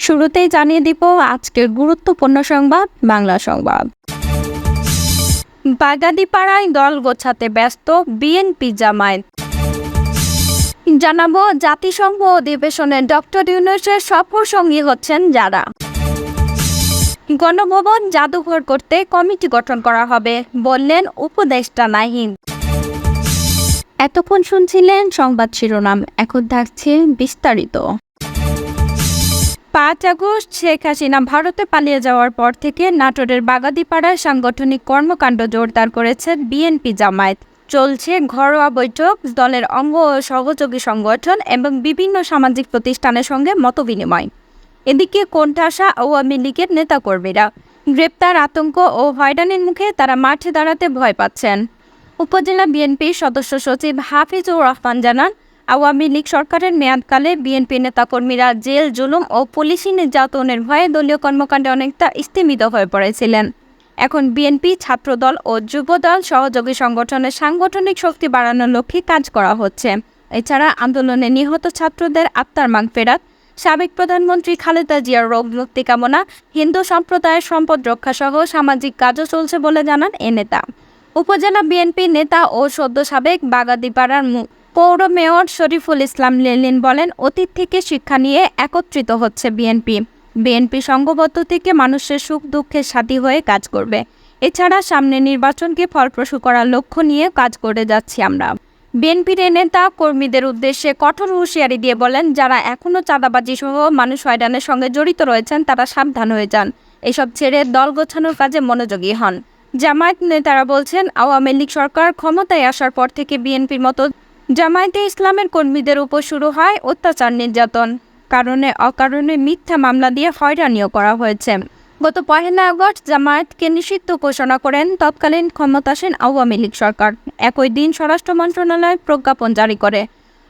শুরুতেই জানিয়ে দিব আজকের গুরুত্বপূর্ণ সংবাদ বাংলা সংবাদ। বাগাতিপাড়ায় দল গোছাতে ব্যস্ত বিএনপি জামায়াত। জানাবো জাতিসংঘ অধিবেশনে ডক্টর ইউনূসের সফর সঙ্গী হচ্ছেন যারা। গণভবন জাদুঘর করতে কমিটি গঠন করা হবে বললেন উপদেষ্টা নাহিদ। এতক্ষণ শুনছিলেন সংবাদ শিরোনাম, এখন থাকছে বিস্তারিত। ৫ আগস্ট শেখ হাসিনা ভারতে পালিয়ে যাওয়ার পর থেকে নাটোরের বাগাতিপাড়ায় সাংগঠনিক কর্মকাণ্ড জোরদার করেছে বিএনপি জামায়াত। চলছে ঘরোয়া বৈঠক, দলের অঙ্গ ও সহযোগী সংগঠন এবং বিভিন্ন সামাজিক প্রতিষ্ঠানের সঙ্গে মতবিনিময়। এদিকে কোণঠাসা আওয়ামী লীগের নেতাকর্মীরা গ্রেপ্তার, আতঙ্ক ও হয়রানির মুখে তারা মাঠে দাঁড়াতে ভয় পাচ্ছেন। উপজেলা বিএনপির সদস্য সচিব হাফিজুর রহমান জানান, আওয়ামী লীগ সরকারের মেয়াদকালে বিএনপি নেতাকর্মীরা জেল, জুলুম ও পুলিশি নির্যাতনের ভয়ে দলীয় কর্মকাণ্ডে অনেকটা স্থিমিত হয়ে পড়েছিলেন। এখন বিএনপি, ছাত্রদল ও যুবদল সহযোগী সংগঠনের সাংগঠনিক শক্তি বাড়ানোর লক্ষ্যে কাজ করা হচ্ছে। এছাড়া আন্দোলনে নিহত ছাত্রদের আত্মার মাগফিরাত, সাবেক প্রধানমন্ত্রী খালেদা জিয়ার রোগ মুক্তি কামনা, হিন্দু সম্প্রদায়ের সম্পদ রক্ষাসহ সামাজিক কাজও চলছে বলে জানান এ নেতা। উপজেলা বিএনপি নেতা ও সদ্য সাবেক বাগাতিপাড়ার পৌর মেয়র শরীফুল ইসলাম লেলিন বলেন, অতীত থেকে শিক্ষা নিয়ে একত্রিত হচ্ছে বিএনপি সংঘবদ্ধ থেকে মানুষের সুখ দুঃখের সাথী হয়ে কাজ করবে। এছাড়া সামনে নির্বাচনকে ফলপ্রসূ করার লক্ষ্য নিয়ে কাজ করে যাচ্ছি আমরা। বিএনপির নেতা কর্মীদের উদ্দেশ্যে কঠোর হুঁশিয়ারি দিয়ে বলেন, যারা এখনও চাঁদাবাজি সহ মানুষ হয়রানের সঙ্গে জড়িত রয়েছেন তারা সাবধান হয়ে যান, এসব ছেড়ে দল গোছানোর কাজে মনোযোগী হন। জামায়াত নেতারা বলছেন, আওয়ামী লীগ সরকার ক্ষমতায় আসার পর থেকে বিএনপির মতো জামায়াতে ইসলামের কর্মীদের উপর শুরু হয় অত্যাচার, নির্যাতন, কারণে অকারণে মিথ্যা মামলা দিয়ে হয়রানিও করা হয়েছে। গত ১ আগস্ট জামায়াতকে নিষিদ্ধ ঘোষণা করেন তৎকালীন ক্ষমতাসীন আওয়ামী লীগ সরকার। একই দিন স্বরাষ্ট্র মন্ত্রণালয় প্রজ্ঞাপন জারি করে।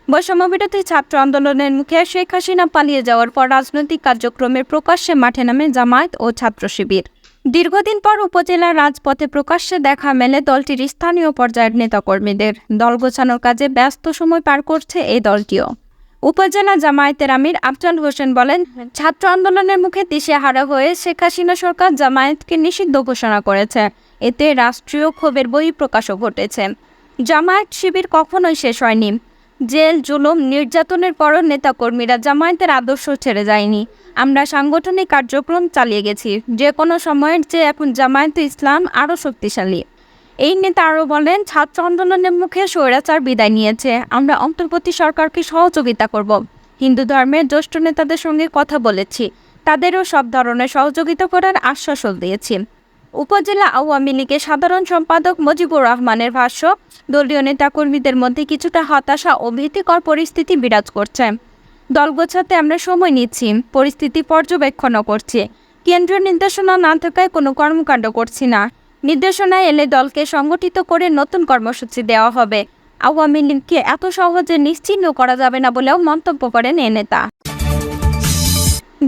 বৈষম্যবিরোধী ছাত্র আন্দোলনের মুখে শেখ হাসিনা পালিয়ে যাওয়ার পর রাজনৈতিক কার্যক্রমের প্রকাশ্যে মাঠে নামে জামায়াত ও ছাত্র শিবির। দীর্ঘদিন পর উপজেলার রাজপথে প্রকাশ্যে দেখা মেলে দলটির স্থানীয় পর্যায়ের নেতাকর্মীদের। দল গোছানোর কাজে ব্যস্ত সময় পার করছে এই দলটিও। উপজেলা জামায়াতের আমির আফজাল হোসেন বলেন, ছাত্র আন্দোলনের মুখে দিশেহারা হয়ে শেখ হাসিনা সরকার জামায়াতকে নিষিদ্ধ ঘোষণা করেছে। এতে রাষ্ট্রীয় ক্ষোভের বহিঃপ্রকাশও ঘটেছে। জামায়াত শিবির কখনোই শেষ হয়নি। জেল, জুলুম, নির্যাতনের পরও নেতাকর্মীরা জামায়াতের আদর্শ ছেড়ে যায়নি। আমরা সাংগঠনিক কার্যক্রম চালিয়ে গেছি। যে কোনো সময়ের চেয়ে এখন জামায়াতে ইসলাম আরও শক্তিশালী। এই নেতা আরও বলেন, ছাত্র আন্দোলনের মুখে স্বৈরাচার বিদায় নিয়েছে। আমরা অন্তর্বর্তী সরকারকে সহযোগিতা করব। হিন্দু ধর্মের জ্যেষ্ঠ নেতাদের সঙ্গে কথা বলেছি, তাদেরও সব ধরনের সহযোগিতা করার আশ্বাসও দিয়েছি। উপজেলা আওয়ামী লীগের সাধারণ সম্পাদক মুজিবুর রহমানের ভাষ্য, দলীয় নেতাকর্মীদের মধ্যে কিছুটা হতাশা ও ভীতিকর পরিস্থিতি বিরাজ করছে। দল গোছাতে আমরা সময় নিচ্ছি, পরিস্থিতি পর্যবেক্ষণও করছি। কেন্দ্রীয় নির্দেশনা না থাকায় কোনো কর্মকাণ্ড করছি না। নির্দেশনা এলে দলকে সংগঠিত করে নতুন কর্মসূচি দেওয়া হবে। আওয়ামী লীগকে এত সহজে নিশ্চিহ্ন করা যাবে না বলেও মন্তব্য করেন এ নেতা।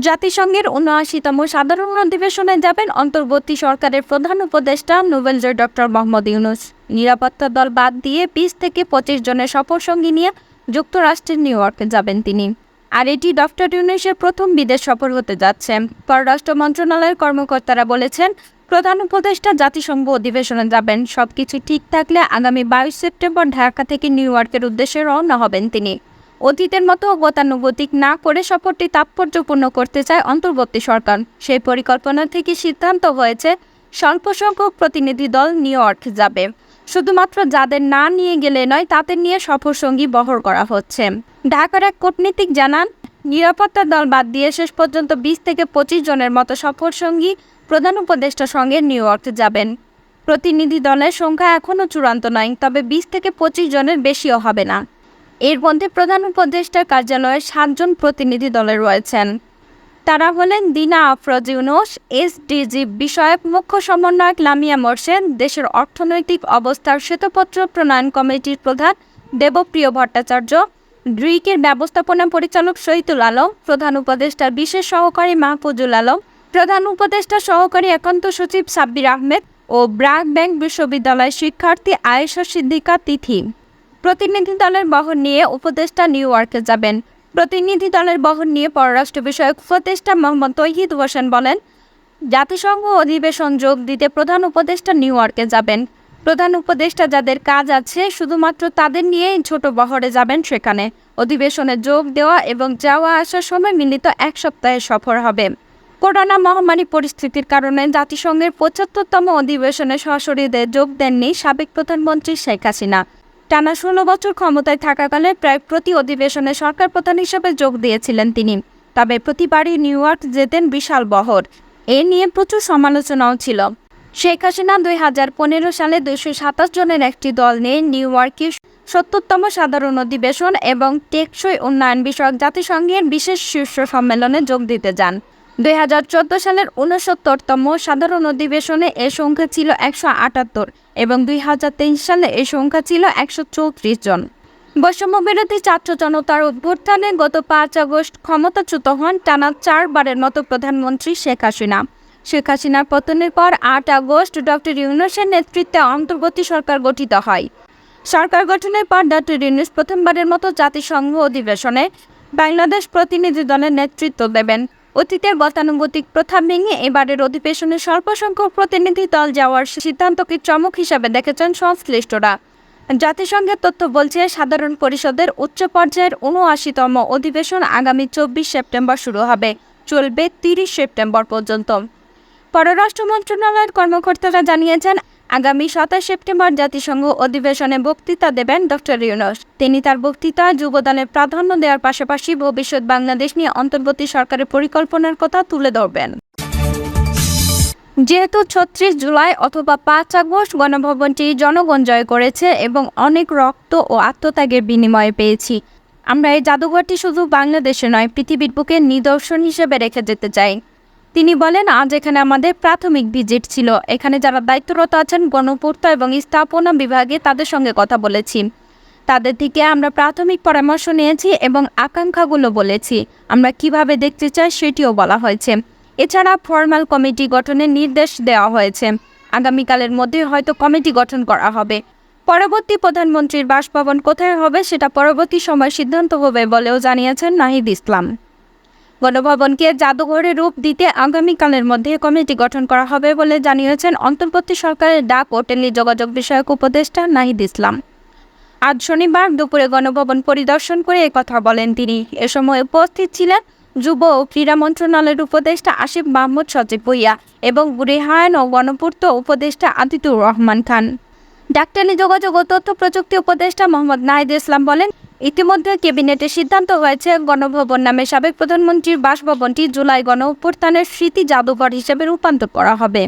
জাতিসংঘের ৭৯তম সাধারণ অধিবেশনে যাবেন অন্তর্বর্তী সরকারের প্রধান উপদেষ্টা নোবেল জয়ী ডক্টর মোহাম্মদ ইউনূস। নিরাপত্তা দল বাদ দিয়ে ২০ থেকে ২৫ জনের সফরসঙ্গী নিয়ে যুক্তরাষ্ট্রের নিউ ইয়র্কে যাবেন তিনি। আর এটি ডক্টর ইউনূসের প্রথম বিদেশ সফর হতে যাচ্ছে। পররাষ্ট্র মন্ত্রণালয়ের কর্মকর্তারা বলেছেন, প্রধান উপদেষ্টা জাতিসংঘ অধিবেশনে যাবেন। সবকিছু ঠিক থাকলে আগামী ২২ সেপ্টেম্বর ঢাকা থেকে নিউ ইয়র্কের উদ্দেশ্যে রওনা হবেন তিনি। অতীতের মতো গতানুগতিক না করে সফরটি তাৎপর্যপূর্ণ করতে চায় অন্তর্বর্তী সরকার। সেই পরিকল্পনা থেকে সিদ্ধান্ত হয়েছে স্বল্প সংখ্যক প্রতিনিধি দল নিউ ইয়র্ক যাবে। শুধুমাত্র যাদের না নিয়ে গেলে নয়, তাদের নিয়ে সফরসঙ্গী বহর করা হচ্ছে। ঢাকার এক কূটনীতিক জানান, নিরাপত্তা দল বাদ দিয়ে শেষ পর্যন্ত ২০ থেকে ২৫ জনের মতো সফরসঙ্গী প্রধান উপদেষ্টার সঙ্গে নিউ ইয়র্কে যাবেন। প্রতিনিধি দলের সংখ্যা এখনও চূড়ান্ত নয়, তবে ২০ থেকে ২৫ জনের বেশিও হবে না। এর মধ্যে প্রধান উপদেষ্টার কার্যালয়ে ৭ জন প্রতিনিধি দলে রয়েছেন। তারা হলেন দিনা আফরোজ ইউনূস, এসডিজি বিষয়ক মুখ্য সমন্বয়ক লামিয়া মোরশেদ, দেশের অর্থনৈতিক অবস্থার শ্বেতপত্র প্রণয়ন কমিটির প্রধান দেবপ্রিয় ভট্টাচার্য, ড্রিকের ব্যবস্থাপনা পরিচালক শহীদুল আলম, প্রধান উপদেষ্টার বিশেষ সহকারী মাহফুজুল আলম, প্রধান উপদেষ্টা সহকারী একান্ত সচিব সাব্বির আহমেদ ও ব্র্যাক ব্যাংক বিশ্ববিদ্যালয়ের শিক্ষার্থী আয়েশা সিদ্দিকা তিথি। প্রতিনিধি দলের বহর নিয়ে উপদেষ্টা নিউ ইয়র্কে যাবেন। প্রতিনিধি দলের বহর নিয়ে পররাষ্ট্র বিষয়ক উপদেষ্টা মোহাম্মদ তৌহিদ হোসেন বলেন, জাতিসংঘ অধিবেশন যোগ দিতে প্রধান উপদেষ্টা নিউ ইয়র্কে যাবেন। প্রধান উপদেষ্টা যাদের কাজ আছে শুধুমাত্র তাদের নিয়েই ছোট বহরে যাবেন সেখানে। অধিবেশনে যোগ দেওয়া এবং যাওয়া আসার সময় মিলিত 1 সপ্তাহের সফর হবে। করোনা মহামারী পরিস্থিতির কারণে জাতিসংঘের 75তম অধিবেশনে সশরীরে যোগ দেননি সাবেক প্রধানমন্ত্রী শেখ হাসিনা। টানা 16 বছর ক্ষমতায় থাকাকালে প্রায় প্রতি অধিবেশনে সরকার প্রধান হিসেবে যোগ দিয়েছিলেন তিনি। তবে প্রতিবারই নিউ ইয়র্ক যেতেন বিশাল বহর। এ নিয়ে প্রচুর সমালোচনাও ছিল। শেখ হাসিনা 2015 সালে 227 জনের একটি দল নিয়ে নিউ ইয়র্কের 70তম সাধারণ অধিবেশন এবং টেকসই উন্নয়ন বিষয়ক জাতিসংঘের বিশেষ শীর্ষ সম্মেলনে যোগ দিতে যান। 2014 সালের 69তম সাধারণ অধিবেশনে এ সংখ্যা ছিল 178 এবং 2023 সালে এ সংখ্যা ছিল 134 জন। বৈষম্যবিরোধী ছাত্র জনতার অভ্যুত্থানে গত 5 আগস্ট ক্ষমতাচ্যুত হন টানা 4 বারের মতো প্রধানমন্ত্রী শেখ হাসিনা। শেখ হাসিনার পতনের পর 8 আগস্ট ডক্টর ইউনূসের নেতৃত্বে অন্তর্বর্তী সরকার গঠিত হয়। সরকার গঠনের পর ডক্টর ইউনূস প্রথমবারের মতো জাতিসংঘ অধিবেশনে বাংলাদেশ প্রতিনিধি দলের নেতৃত্ব দেবেন। অতীতের গতানুগতিক প্রথা ভেঙে এবারের অধিবেশনে স্বল্প সংখ্যক প্রতিনিধি দল যাওয়ার সিদ্ধান্তকে চমক হিসাবে দেখেছেন সংশ্লিষ্টরা। জাতিসংঘের তথ্য বলছে, সাধারণ পরিষদের উচ্চ পর্যায়ের 79তম অধিবেশন আগামী 24 সেপ্টেম্বর শুরু হবে, চলবে 30 সেপ্টেম্বর পর্যন্ত। পররাষ্ট্র মন্ত্রণালয়ের কর্মকর্তারা জানিয়েছেন, আগামী 27 সেপ্টেম্বর জাতিসংঘ অধিবেশনে বক্তৃতা দেবেন ডক্টর ইউনূস। তিনি তার বক্তৃতায় যুবদলের প্রাধান্য দেওয়ার পাশাপাশি ভবিষ্যৎ বাংলাদেশ নিয়ে অন্তর্বর্তী সরকারের পরিকল্পনার কথা তুলে ধরবেন। যেহেতু 36 জুলাই অথবা 5 আগস্ট গণভবনটি জনগণ জয় করেছে এবং অনেক রক্ত ও আত্মত্যাগের বিনিময়ে পেয়েছি, আমরা এই জাদুঘরটি শুধু বাংলাদেশে নয়, পৃথিবীর বুকে নিদর্শন হিসেবে রেখে যেতে চাই। তিনি বলেন, আজ এখানে আমাদের প্রাথমিক ভিজিট ছিল। এখানে যারা দায়িত্বরত আছেন গণপূর্ত এবং স্থাপনা বিভাগে তাদের সঙ্গে কথা বলেছি। তাদের থেকে আমরা প্রাথমিক পরামর্শ নিয়েছি এবং আকাঙ্ক্ষাগুলো বলেছি। আমরা কিভাবে দেখতে চাই সেটিও বলা হয়েছে। এছাড়া ফরমাল কমিটি গঠনের নির্দেশ দেওয়া হয়েছে। আগামীকালের মধ্যে হয়তো কমিটি গঠন করা হবে। পরবর্তী প্রধানমন্ত্রীর বাসভবন কোথায় হবে সেটা পরবর্তী সময় সিদ্ধান্ত হবে বলেও জানিয়েছেন নাহিদ ইসলাম। গণভবনকে জাদুঘরে রূপ দিতে আগামীকালের মধ্যে কমিটি গঠন করা হবে বলে জানিয়েছেন অন্তর্বর্তী সরকারের ডাক ও টেলিযোগাযোগ বিষয়ক উপদেষ্টা নাহিদ ইসলাম। আজ শনিবার দুপুরে গণভবন পরিদর্শন করে একথা বলেন তিনি। এ সময় উপস্থিত ছিলেন যুব ও ক্রীড়া মন্ত্রণালয়ের উপদেষ্টা আসিফ মাহমুদ সজীব ভুঁইয়া এবং গৃহায়ন ও গণপূর্ত উপদেষ্টা আতিকুর রহমান খান। ডাক, টেলিযোগাযোগ ও তথ্য প্রযুক্তি উপদেষ্টা মোহাম্মদ নাহিদ ইসলাম বলেন, ইতিমধ্যে ক্যাবিনেটে সিদ্ধান্ত হয়েছে গণভবন নামে সাবেক প্রধানমন্ত্রীর বাসভবনটি জুলাই গণ অভ্যুত্থানের স্মৃতি জাদুঘর হিসেবে রূপান্তর করা হবে।